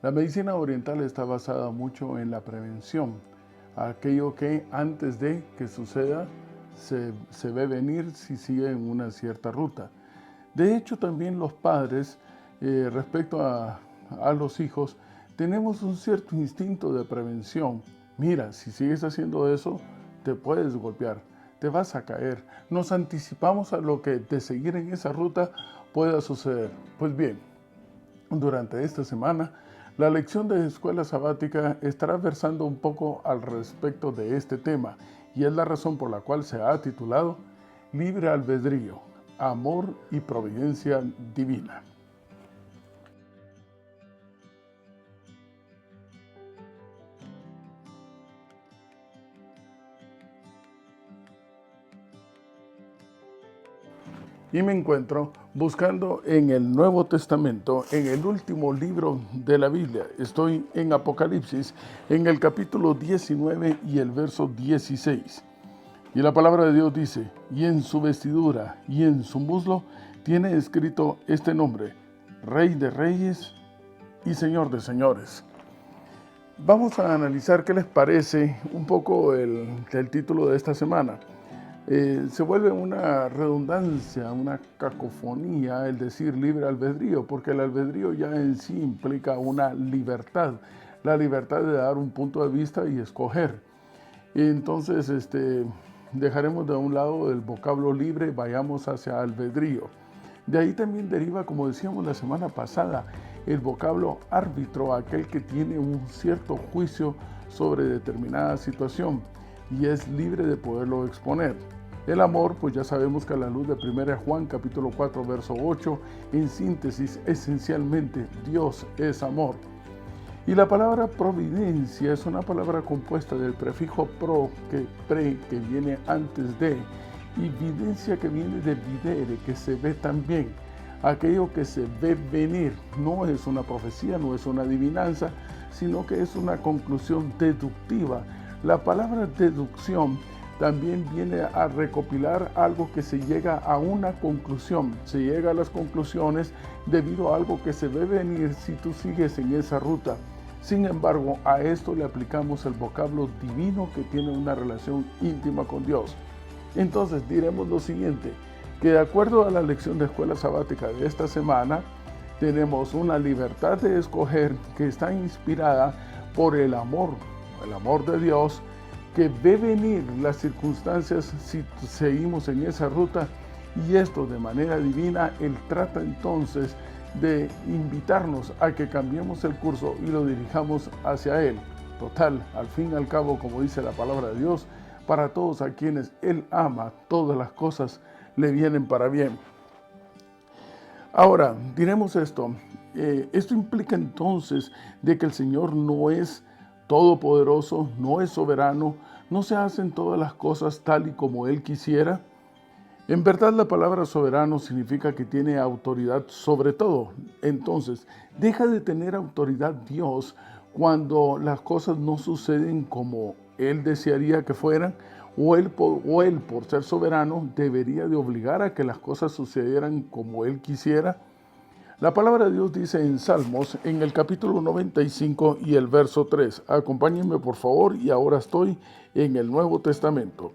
La medicina oriental está basada mucho en la prevención, aquello que antes de que suceda se ve venir si sigue en una cierta ruta. De hecho, también los padres, respecto a los hijos, tenemos un cierto instinto de prevención. Mira, si sigues haciendo eso, te puedes golpear, te vas a caer. Nos anticipamos a lo que de seguir en esa ruta pueda suceder. Pues bien, durante esta semana, la lección de escuela sabática estará versando un poco al respecto de este tema, y es la razón por la cual se ha titulado Libre Albedrío, Amor y Providencia Divina. Y me encuentro buscando en el Nuevo Testamento, en el último libro de la Biblia. Estoy en Apocalipsis, en el capítulo 19 y el verso 16. Y la palabra de Dios dice, y en su vestidura y en su muslo tiene escrito este nombre, Rey de Reyes y Señor de Señores. Vamos a analizar qué les parece un poco el título de esta semana. Se vuelve una redundancia, una cacofonía el decir libre albedrío, porque el albedrío ya en sí implica una libertad, la libertad de dar un punto de vista y escoger. Y entonces dejaremos de un lado el vocablo libre y vayamos hacia albedrío. De ahí también deriva, como decíamos la semana pasada, el vocablo árbitro, aquel que tiene un cierto juicio sobre determinada situación y es libre de poderlo exponer. El amor, pues ya sabemos que a la luz de 1 Juan capítulo 4 verso 8, en síntesis, esencialmente Dios es amor. Y la palabra providencia es una palabra compuesta del prefijo pro, que viene antes de, y videncia, que viene de videre, que se ve también. Aquello que se ve venir no es una profecía, no es una adivinanza, sino que es una conclusión deductiva. La palabra deducción también viene a recopilar algo que se llega a una conclusión. Se llega a las conclusiones debido a algo que se ve venir si tú sigues en esa ruta. Sin embargo, a esto le aplicamos el vocablo divino que tiene una relación íntima con Dios. Entonces diremos lo siguiente, que de acuerdo a la lección de escuela sabática de esta semana, tenemos una libertad de escoger que está inspirada por el amor de Dios, que ve venir las circunstancias si seguimos en esa ruta, y esto de manera divina. Él trata entonces de invitarnos a que cambiemos el curso y lo dirijamos hacia Él. Total, al fin y al cabo, como dice la palabra de Dios, para todos a quienes Él ama, todas las cosas le vienen para bien. Ahora, diremos esto. Esto implica entonces de que el Señor no es todopoderoso, no es soberano, no se hacen todas las cosas tal y como Él quisiera. En verdad, la palabra soberano significa que tiene autoridad sobre todo. Entonces, deja de tener autoridad Dios cuando las cosas no suceden como Él desearía que fueran, o él por ser soberano debería de obligar a que las cosas sucedieran como Él quisiera. La palabra de Dios dice en Salmos, en el capítulo 95 y el verso 3. Acompáñenme por favor, y ahora estoy en el Nuevo Testamento.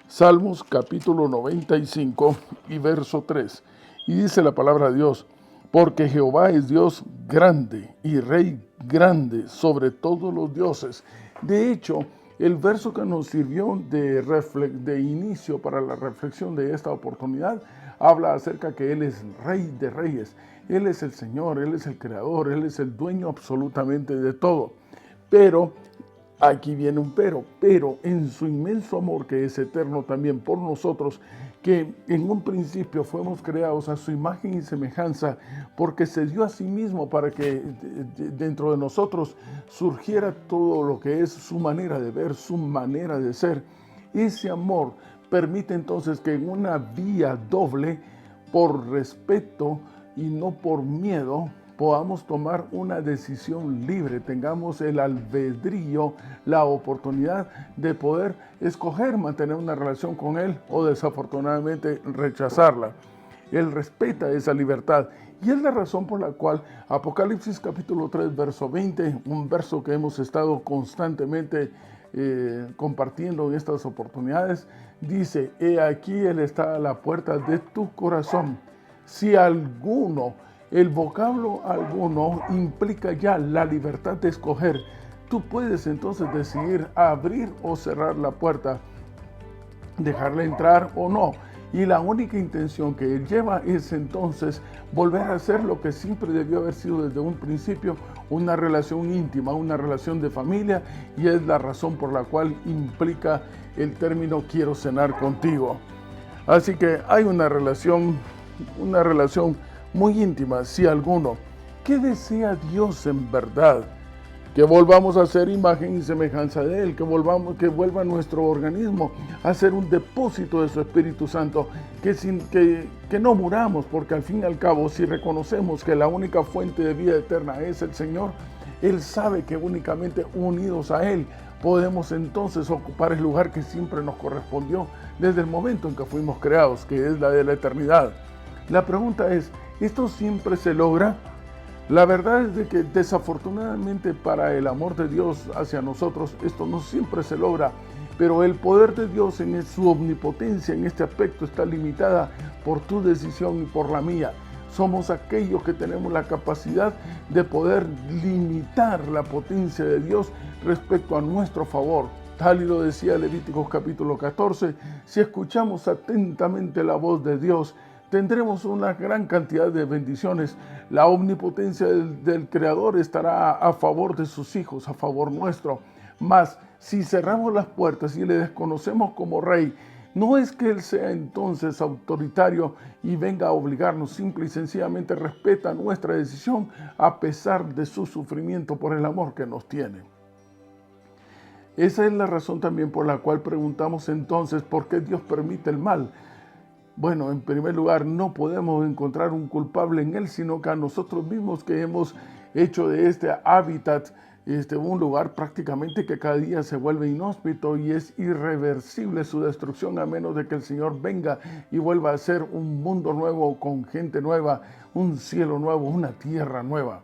Salmos capítulo 95 y verso 3. Y dice la palabra de Dios, porque Jehová es Dios grande y Rey grande sobre todos los dioses. De hecho, el verso que nos sirvió de inicio para la reflexión de esta oportunidad habla acerca que Él es Rey de Reyes. Él es el Señor, Él es el Creador, Él es el dueño absolutamente de todo. Pero, aquí viene un pero en su inmenso amor, que es eterno también por nosotros, que en un principio fuimos creados a su imagen y semejanza, porque se dio a sí mismo para que dentro de nosotros surgiera todo lo que es su manera de ver, su manera de ser. Ese amor permite entonces que en una vía doble, por respeto y no por miedo, podamos tomar una decisión libre, tengamos el albedrío, la oportunidad de poder escoger mantener una relación con Él o desafortunadamente rechazarla. Él respeta esa libertad Y es la razón por la cual Apocalipsis capítulo 3, verso 20, un verso que hemos estado constantemente compartiendo en estas oportunidades, dice: he aquí Él está a la puerta de tu corazón. Si alguno, el vocablo alguno implica ya la libertad de escoger. Tú puedes entonces decidir abrir o cerrar la puerta, dejarle entrar o no. Y la única intención que Él lleva es entonces volver a ser lo que siempre debió haber sido desde un principio, una relación íntima, una relación de familia, y es la razón por la cual implica el término quiero cenar contigo. Así que hay una relación muy íntima. Si alguno, ¿qué desea Dios en verdad? Que volvamos a ser imagen y semejanza de Él, que vuelva nuestro organismo a ser un depósito de su Espíritu Santo, que no muramos, porque al fin y al cabo, si reconocemos que la única fuente de vida eterna es el Señor, Él sabe que únicamente unidos a Él podemos entonces ocupar el lugar que siempre nos correspondió desde el momento en que fuimos creados, que es la de la eternidad. La pregunta es, ¿esto siempre se logra? La verdad es de que desafortunadamente para el amor de Dios hacia nosotros, esto no siempre se logra, pero el poder de Dios en su omnipotencia en este aspecto está limitada por tu decisión y por la mía. Somos aquellos que tenemos la capacidad de poder limitar la potencia de Dios respecto a nuestro favor. Tal y lo decía Levíticos capítulo 14, si escuchamos atentamente la voz de Dios, tendremos una gran cantidad de bendiciones. La omnipotencia del Creador estará a favor de sus hijos, a favor nuestro. Mas, si cerramos las puertas y le desconocemos como Rey, no es que Él sea entonces autoritario y venga a obligarnos, simple y sencillamente respeta nuestra decisión a pesar de su sufrimiento por el amor que nos tiene. Esa es la razón también por la cual preguntamos entonces por qué Dios permite el mal. Bueno, en primer lugar, no podemos encontrar un culpable en Él, sino que a nosotros mismos que hemos hecho de este hábitat un lugar prácticamente que cada día se vuelve inhóspito y es irreversible su destrucción a menos de que el Señor venga y vuelva a ser un mundo nuevo con gente nueva, un cielo nuevo, una tierra nueva.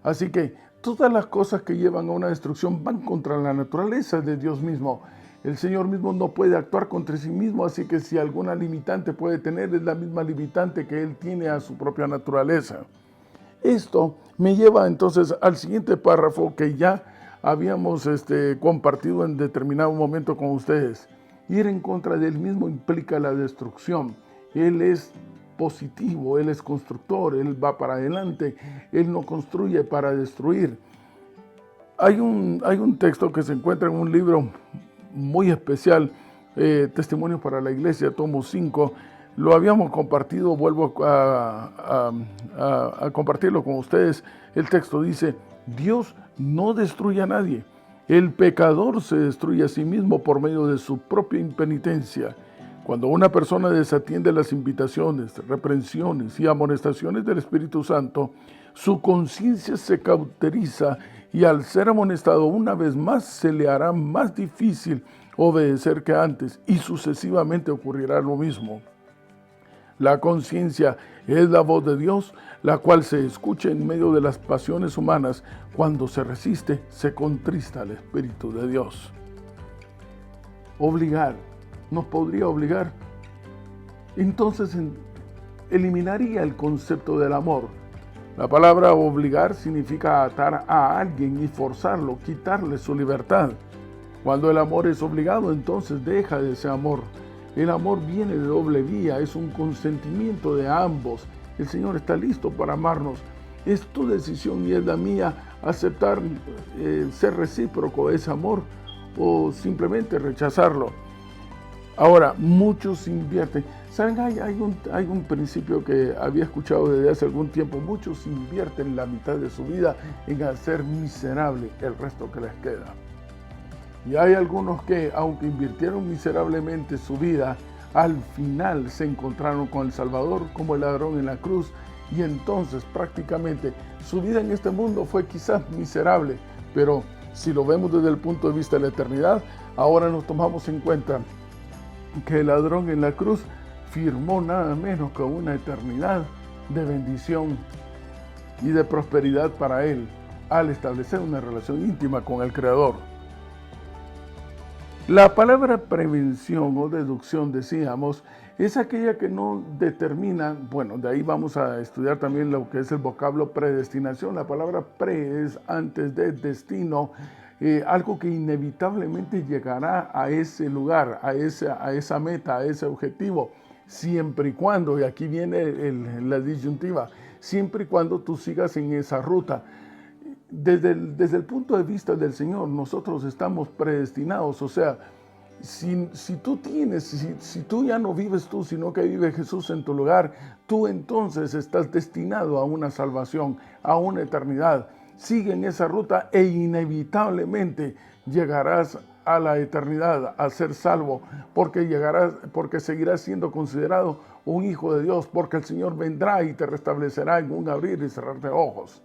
Así que todas las cosas que llevan a una destrucción van contra la naturaleza de Dios mismo. El Señor mismo no puede actuar contra sí mismo, así que si alguna limitante puede tener, es la misma limitante que Él tiene a su propia naturaleza. Esto me lleva entonces al siguiente párrafo que ya habíamos compartido en determinado momento con ustedes. Ir en contra de Él mismo implica la destrucción. Él es positivo, Él es constructor, Él va para adelante, Él no construye para destruir. Hay un texto que se encuentra en un libro muy especial, Testimonios para la Iglesia, tomo 5, lo habíamos compartido, vuelvo a compartirlo con ustedes. El texto dice: Dios no destruye a nadie, el pecador se destruye a sí mismo por medio de su propia impenitencia. Cuando una persona desatiende las invitaciones, reprensiones y amonestaciones del Espíritu Santo, su conciencia se cauteriza y al ser amonestado una vez más se le hará más difícil obedecer que antes y sucesivamente ocurrirá lo mismo. La conciencia es la voz de Dios, la cual se escucha en medio de las pasiones humanas. Cuando se resiste, se contrista al Espíritu de Dios. Obligar, nos podría obligar. Entonces eliminaría el concepto del amor. La palabra obligar significa atar a alguien y forzarlo, quitarle su libertad. Cuando el amor es obligado, entonces deja de ser amor. El amor viene de doble vía, es un consentimiento de ambos. El Señor está listo para amarnos. Es tu decisión y es la mía aceptar ser recíproco ese amor o simplemente rechazarlo. Ahora, muchos invierten. ¿Saben? Hay un principio que había escuchado desde hace algún tiempo. Muchos invierten la mitad de su vida en hacer miserable el resto que les queda. Y hay algunos que, aunque invirtieron miserablemente su vida, al final se encontraron con el Salvador como el ladrón en la cruz. Y entonces prácticamente su vida en este mundo fue quizás miserable. Pero si lo vemos desde el punto de vista de la eternidad, ahora nos tomamos en cuenta que el ladrón en la cruz firmó nada menos que una eternidad de bendición y de prosperidad para él al establecer una relación íntima con el Creador. La palabra prevención o deducción, decíamos, es aquella que no determina, bueno, de ahí vamos a estudiar también lo que es el vocablo predestinación. La palabra pre es antes de destino, algo que inevitablemente llegará a ese lugar, a esa meta, a ese objetivo, siempre y cuando, y aquí viene la disyuntiva, siempre y cuando tú sigas en esa ruta. Desde el punto de vista del Señor, nosotros estamos predestinados, o sea, si tú ya no vives tú, sino que vive Jesús en tu lugar, tú entonces estás destinado a una salvación, a una eternidad. Sigue en esa ruta e inevitablemente llegarás a la eternidad, a ser salvo, porque seguirás siendo considerado un hijo de Dios, porque el Señor vendrá y te restablecerá en un abrir y cerrar de ojos.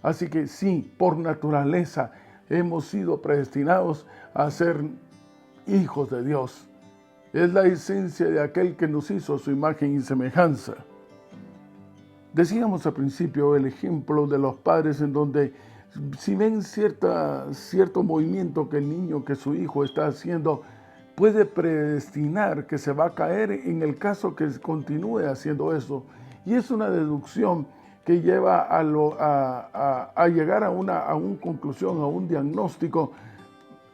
Así que sí, por naturaleza hemos sido predestinados a ser hijos de Dios. Es la esencia de aquel que nos hizo a su imagen y semejanza. Decíamos al principio el ejemplo de los padres en donde si ven cierto movimiento que el niño, que su hijo está haciendo, puede predestinar que se va a caer en el caso que continúe haciendo eso. Y es una deducción que lleva a llegar a una conclusión, a un diagnóstico.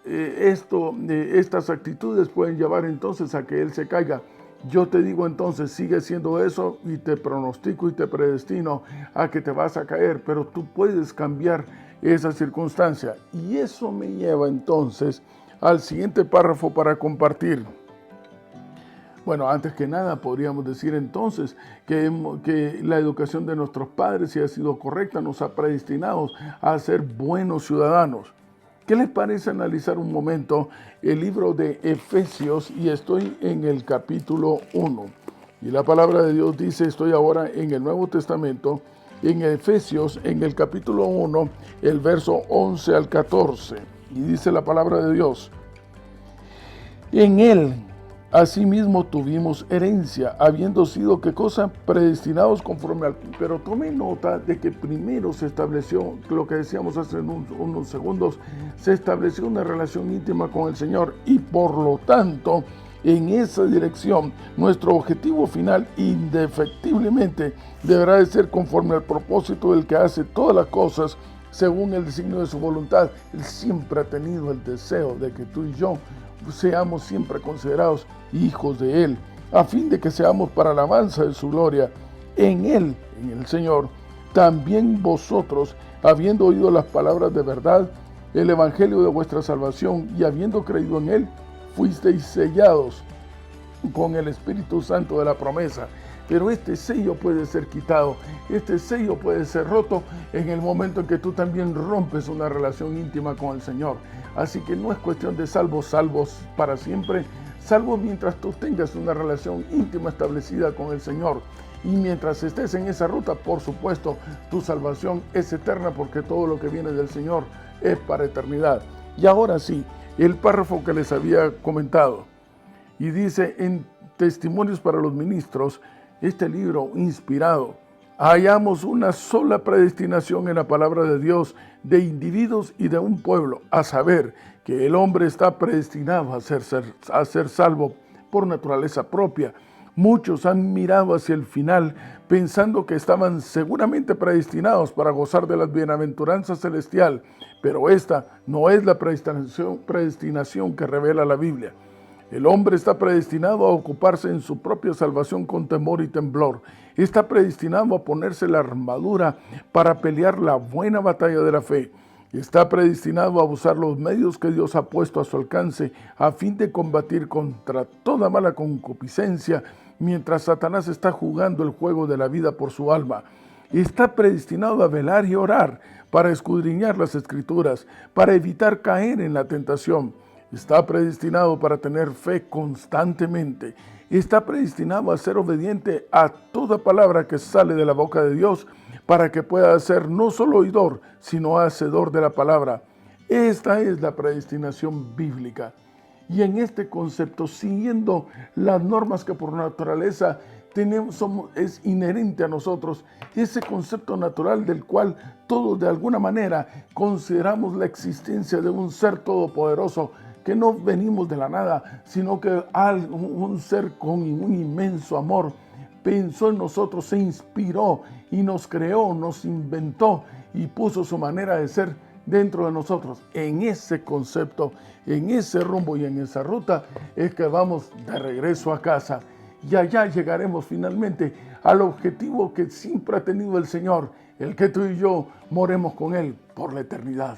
Estas actitudes pueden llevar entonces a que él se caiga. Yo te digo entonces, sigue haciendo eso y te pronostico y te predestino a que te vas a caer, pero tú puedes cambiar esa circunstancia. Y eso me lleva entonces al siguiente párrafo para compartir. Bueno, antes que nada podríamos decir entonces que la educación de nuestros padres, si ha sido correcta, nos ha predestinado a ser buenos ciudadanos. ¿Qué les parece analizar un momento el libro de Efesios? Y estoy en el capítulo 1. Y la palabra de Dios dice, estoy ahora en el Nuevo Testamento, en Efesios, en el capítulo 1, el verso 11 al 14. Y dice la palabra de Dios, en él asimismo tuvimos herencia, habiendo sido, ¿qué cosa? Predestinados conforme al... Pero tome nota de que primero se estableció, lo que decíamos hace unos segundos, se estableció una relación íntima con el Señor y por lo tanto, en esa dirección, nuestro objetivo final indefectiblemente deberá de ser conforme al propósito del que hace todas las cosas según el designio de su voluntad. Él siempre ha tenido el deseo de que tú y yo seamos siempre considerados hijos de Él, a fin de que seamos para la alabanza de su gloria. En Él, en el Señor, también vosotros, habiendo oído las palabras de verdad, el evangelio de vuestra salvación, y habiendo creído en Él, fuisteis sellados con el Espíritu Santo de la promesa. Pero este sello puede ser quitado, este sello puede ser roto en el momento en que tú también rompes una relación íntima con el Señor. Así que no es cuestión de salvos para siempre, salvo mientras tú tengas una relación íntima establecida con el Señor. Y mientras estés en esa ruta, por supuesto, tu salvación es eterna porque todo lo que viene del Señor es para eternidad. Y ahora sí, el párrafo que les había comentado. Y dice, en Testimonios para los Ministros, este libro inspirado, hallamos una sola predestinación en la palabra de Dios de individuos y de un pueblo, a saber, que el hombre está predestinado a ser salvo por naturaleza propia. Muchos han mirado hacia el final pensando que estaban seguramente predestinados para gozar de la bienaventuranza celestial, pero esta no es la predestinación que revela la Biblia. El hombre está predestinado a ocuparse en su propia salvación con temor y temblor. Está predestinado a ponerse la armadura para pelear la buena batalla de la fe. Está predestinado a usar los medios que Dios ha puesto a su alcance a fin de combatir contra toda mala concupiscencia mientras Satanás está jugando el juego de la vida por su alma. Está predestinado a velar y orar para escudriñar las Escrituras, para evitar caer en la tentación. Está predestinado para tener fe constantemente. Está predestinado a ser obediente a toda palabra que sale de la boca de Dios para que pueda ser no solo oidor, sino hacedor de la palabra. Esta es la predestinación bíblica. Y en este concepto, siguiendo las normas que por naturaleza es inherente a nosotros, ese concepto natural del cual todos de alguna manera consideramos la existencia de un ser todopoderoso, que no venimos de la nada, sino que un ser con un inmenso amor pensó en nosotros, se inspiró y nos creó, nos inventó y puso su manera de ser dentro de nosotros. En ese concepto, en ese rumbo y en esa ruta es que vamos de regreso a casa. Y allá llegaremos finalmente al objetivo que siempre ha tenido el Señor, el que tú y yo moremos con Él por la eternidad.